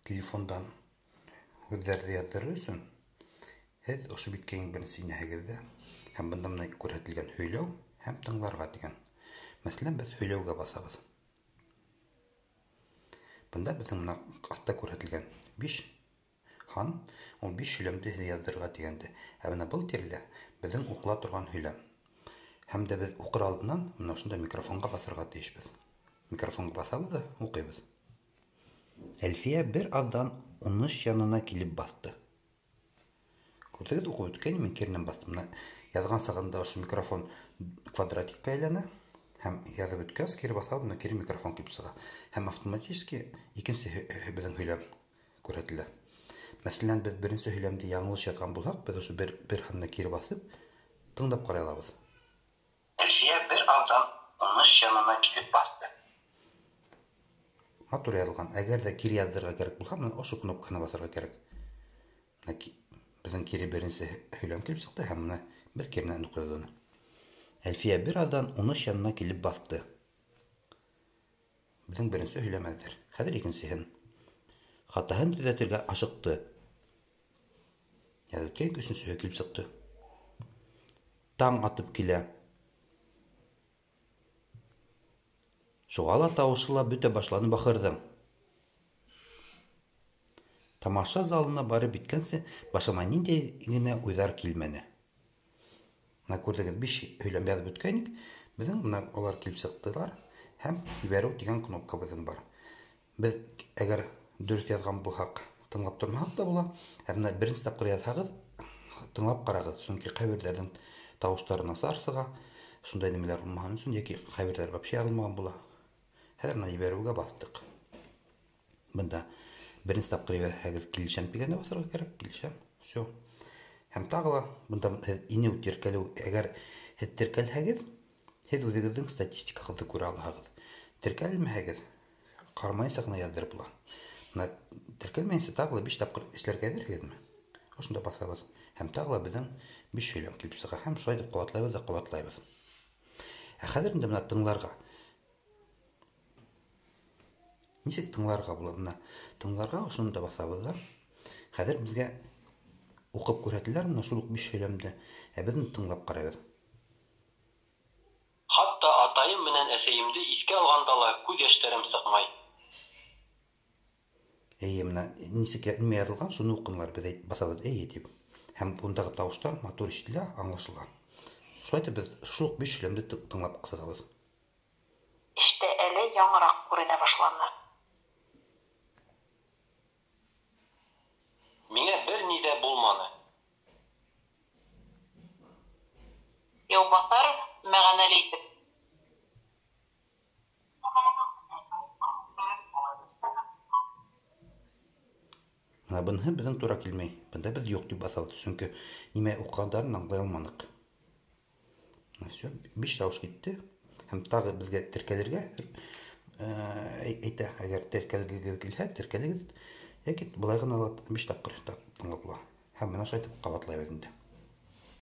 телефондан һүҙҙәрҙе яҙҙырыр өсөн һеҙ ошо биткә иң беренсе инәһегеҙ ҙә һәм бында менән күрһәтелгән һөйләү һәм тыңларға дигән. Мәҫәлән, беҙ һөйләүгә баҫабыҙ. Бында беҙҙең менән аҫта күрһәтелгән 5 хан, ул 5 һөйләмде һеҙ яҙҙырырға дигәнде. Ә бына был тирәлә беҙҙең уҡыла торған һөйләм. Һәм дә беҙ уҡыр алдынан бына ошонда микрофонға баҫырға тейешбеҙ. Микрофонға баҫабыҙ ҙа уҡыйбыҙ. Әлфиә бер аҙҙан уңыш янына килеп баҫты. Күрҙегеҙ, уҡып бөткәйне, мин киренән баҫтым. Яҙған сағында ошо микрофон квадратикка әйләнә, һәм яҙып бөткәс, кире баҫабыҙ, кире микрофон килеп сыға. Һәм автоматически икенсе беҙҙең һөйләм күрһәтелә. Мәҫәлән, беҙ беренсе һөйләмде яңылыш яҙған булһаҡ, беҙ ошо бер һанына кире баҫып, тыңлап ҡарай алабыҙ. Әлфиә бер аҙҙан уңыш янына килеп баҫты. Матур яҙылған. Әгәр ҙә кире яҙҙырырға кәрәк булһа, ошо кнопканы баҫырға кәрәк. Беҙҙең кире беренсе һөйләм килеп сыҡты, һәм менә беҙ киренән уҡыйбыҙ уны. Әлфиә бер аҙҙан уңыш янына килеп баҫты. Беҙҙең беренсе һөйләм әҙер. Хәҙер икенсеһен. Хатаһын төҙәтергә ашыҡты. Яҙып бөткәйнек, өсөнсөһө килеп сыҡты. Таң атып килә. Шуға ла тауышы ла бөтә башланы бахырҙың. Тамаша залына барып биткәнсе, башыма ниндәй генә уйҙар килмәне. Күрҙегеҙ, 5 һөйләм яҙып бөткәйнек, беҙҙең улар килеп сыҡтылар, һәм ебәреү тигән кнопка беҙҙең бар. Беҙ әгәр дөрөҫ яҙған булһаҡ, тыңлап тормаһаҡ та була, һәм беренсе тапҡыр яҙһағыҙ, тыңлап ҡарағыҙ, сөнки ҡайберҙәрҙең тауыштары насар сыға, шундай нәмәләр булмаһын өсөн, йәки ҡайберҙәр вообще яҙылмаған була. Хәҙер ебәреүгә баҫтык. Бында беренсе тапҡыр ебәрһәгеҙ, килешәм тигәнде баҫырға кәрәк, килешәм, все. Һәм тағы ла, бында инеү, теркәлеү, әгәр һеҙ теркәлһәгеҙ, һеҙ үҙегеҙҙең статистикағыҙҙы күрә алаһығыҙ. Теркәлмәһәгеҙ, ҡарамайынса ғына яҙҙырып була. Теркәлмәйенсә тағы ла 5 тапҡыр эшләргә әҙерһегеҙме? Ошонда баҫабыҙ. Һәм тағы ла беҙҙең 5 һөйләм килеп сыға. Һәм шулай дип ҡабатлайбыҙ ҙа ҡабатлайбыҙ. Ә хәҙер инде бына тыңларға. Нисек тыңларға була? Тыңларға ошонда баҫабыҙ ҙа. Хәҙер беҙгә уҡып күрһәтеләр менә шул 5 һөйләмде, ә беҙ тыңлап ҡарайбыҙ. Хатта атайым менән әсәйемде иҫкә алғанда ла күҙ йәштәрем сыҡмай. Эйе, менә нисек нимә яҙылған, шуны уҡынылар, беҙ баҫабыҙ эйе тип. Һәм бундағы тауыштар матур ишетелә, аңлашыла. Шулай итеп беҙ шул 5 һөйләмде тыңлап сығабыҙ. Эштә әле яңыраҡ күренә башланы. Миңә бер ни ҙә булманы. Яубаҫаров мәғәнәле итеп. Быныһы беҙҙең тура килмәй. Бында беҙ юҡ тип баҫабыҙ, сөнки нимә уҡығандарын аңлай алманыҡ. Все, 5 тауыш китте. Һәм тағы беҙгә теркәлергә әйтә, әгәр теркәлгегеҙ килһә, теркәлегеҙ, йәки былай ғына 5 тапҡыр тыңлап була. Һәм бына шулай итеп ҡабатлайбыҙ инде.